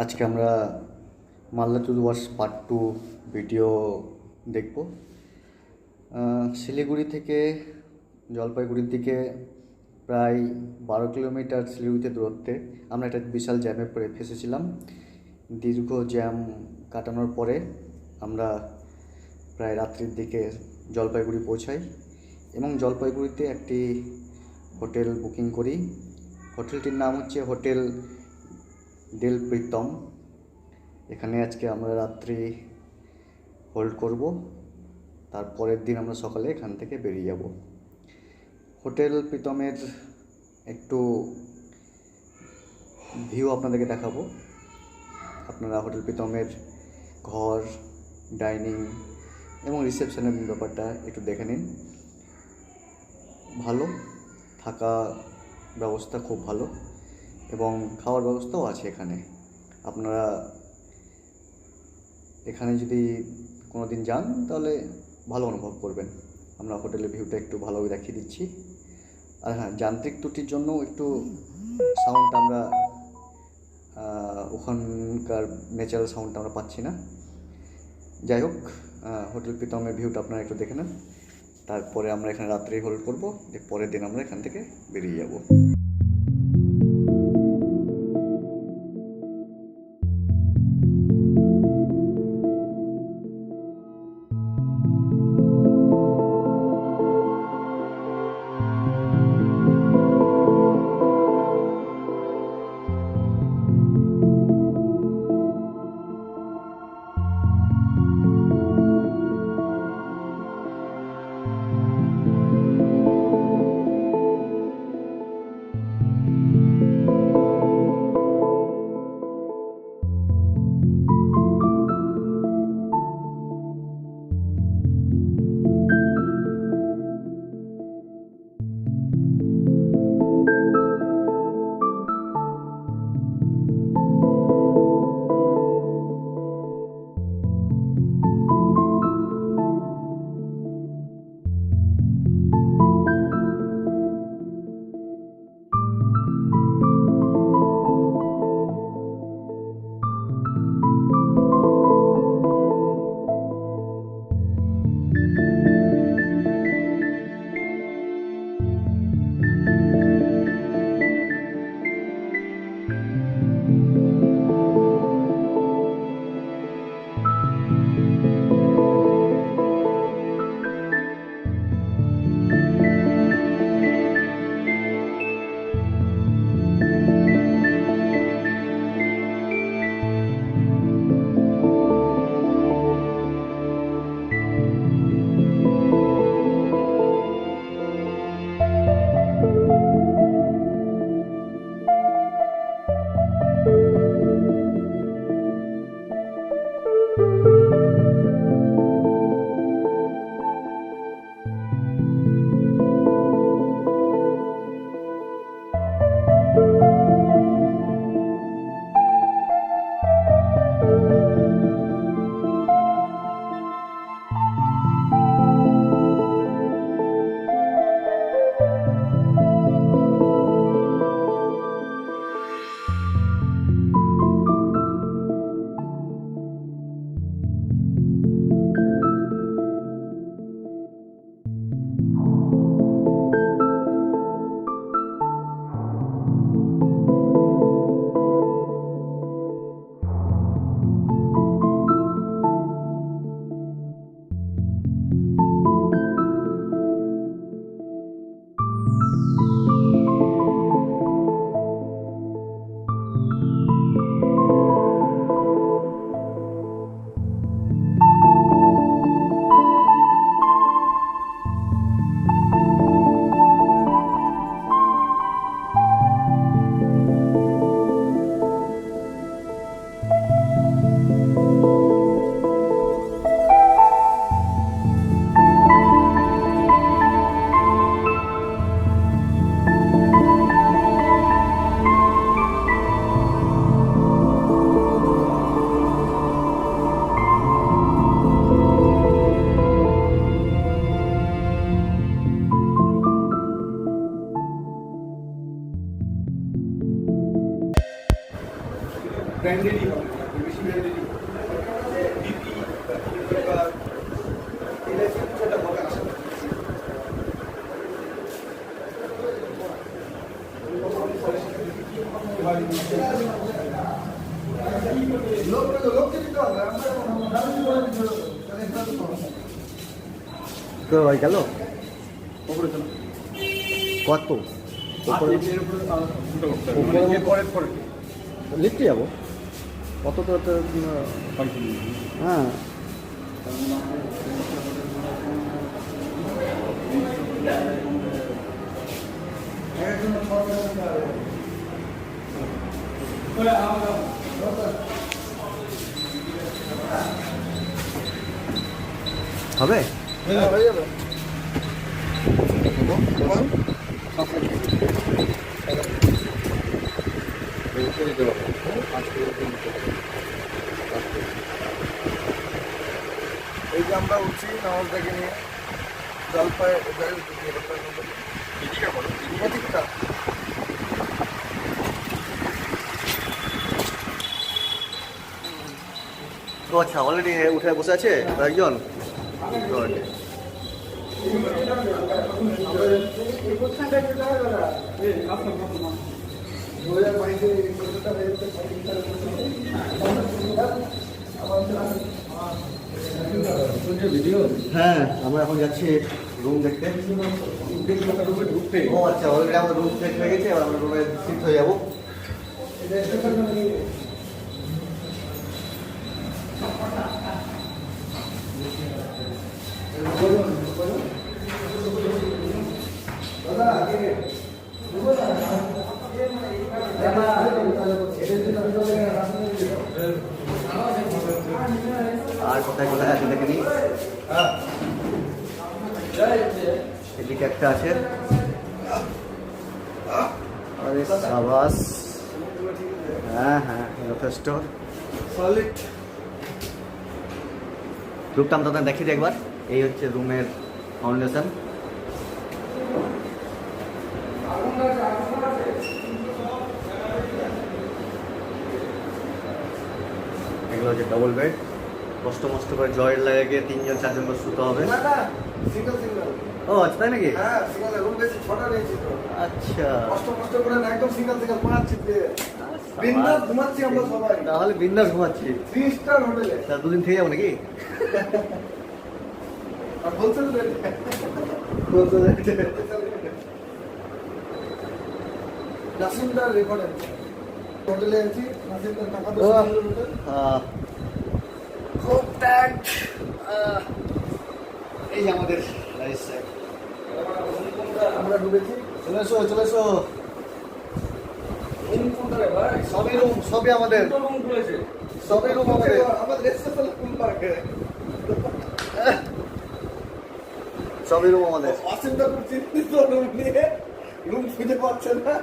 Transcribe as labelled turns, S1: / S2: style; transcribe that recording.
S1: আজকে আমরা Malda to Dooars part 2 video দেখব। শিলিগুড়ি থেকে জলপাইগুড়ির দিকে প্রায় 12 কিলোমিটার শিলিগুড়িতে দূরত্বে আমরা একটা বিশাল জ্যামে পড়ে ফেসেছিলাম। দীর্ঘ জ্যাম কাটানোর পরে আমরা প্রায় রাত্রির দিকে জলপাইগুড়ি পৌঁছাই এবং জলপাইগুড়িতে একটি হোটেল বুকিং করি। হোটেলটির নাম হচ্ছে হোটেল ডেল প্রীতম। এখানে আজকে আমরা রাত্রি হোল্ড করব, তারপরের দিন আমরা সকালে এখান থেকে বেরিয়ে যাব। হোটেল প্রীতমের একটু ভিউ আপনাদেরকে দেখাবো। আপনারা হোটেল প্রীতমের ঘর, ডাইনিং এবং রিসেপশনের ব্যাপারটা একটু দেখে নিন। ভালো থাকা ব্যবস্থা খুব ভালো এবং খাওয়ার ব্যবস্থাও আছে এখানে। আপনারা এখানে যদি কোনো দিন যান তাহলে ভালো অনুভব করবেন। আমরা হোটেলের ভিউটা একটু ভালোভাবে দেখিয়ে দিচ্ছি। আর হ্যাঁ, যান্ত্রিক ত্রুটির জন্য একটু সাউন্ডটা আমরা ওখানকার ন্যাচারাল সাউন্ডটা আমরা পাচ্ছি না। যাই হোক, হোটেল প্রীতমের ভিউটা আপনারা একটু দেখে নেন। তারপরে আমরা এখানে রাত্রি হোল্ড করবো, পরের দিন আমরা এখান থেকে বেরিয়ে যাব।
S2: ব্র্যান্ডেডই হবে, বেশি ব্র্যান্ডেডই হবে। বিপি, এটা কিছুটা হবে আশা করি।
S1: তো ভাই গেল
S2: ওপরে চলো।
S1: কত লিফটে যাবো কত তো হ্যাঁ হবে
S2: হয়ে যাবে। এই যে আমরা উঠছি নওয়াজদাকে নিয়ে জলপাই এদিকটা
S1: ও আচ্ছা অলরেডি উঠে বসে আছে একজন Good. হ্যাঁ আমরা এখন যাচ্ছি রুম দেখতে। ও আচ্ছা অলরেডি আমাদের রুম সেট হয়ে গেছে, এবার আমরা রুমে শিফট হয়ে যাবো। আর কোথায় কোথায় আছে দেখে নি, এদিকে একটা আছে। আরে সাবাস, হ্যাঁ হ্যাঁ যথেষ্ট। রুমটা আমরা তোদের দেখিয়ে দিই একবার। এই হচ্ছে রুমের ফাউন্ডেশন। এগুলো হচ্ছে ডবল বেড, কষ্ট মষ্ট করে জয়ের লাগে গিয়ে 3 জন 4 জন করে শুতে হবে। ও আচ্ছা তাই নাকি? আচ্ছা তাহলে বিন্দাস ঘুমাচ্ছি।
S2: 3 স্টার হোটেলে
S1: তা 2 দিন থেকে যাবো নাকি?
S2: আর হোলসেল রেট নাসিমদার রেফারেন্স হোটেলে আছি। নাসিমদার টাকা
S1: খুব ট্যাক্ট। এই যে আমাদের রাইস স্যার,
S2: আমরা ঢুকেছি।
S1: চলে এসো চলে এসো। সবই রুম, সবই আমাদের, সবই রুম আমাদের।
S2: আমাদের স্পেশাল ফুল পার্কে
S1: সবই রুম আমাদের।
S2: অসিমদা খুব চিন্তিত রুম নিয়ে, রুম খুঁজে পাচ্ছে না।